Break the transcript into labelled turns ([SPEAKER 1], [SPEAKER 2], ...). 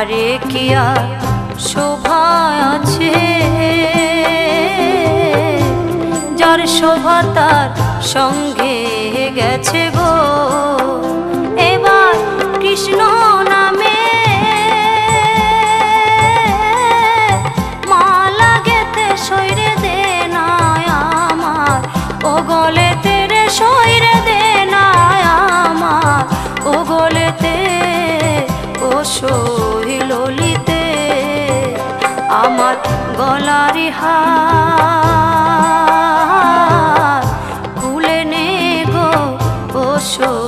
[SPEAKER 1] আরে কি আর শোভা আছে, যার শোভা তার সঙ্গে গেছে গো। এবার কৃষ্ণ নামে মালা গেতে সইরে দে না আমার, ও গলেতে রে সইরে দে না আমার, ও গলেতে ও সই ললিতে আমার গলারি হার খুলে নে গো ও সই।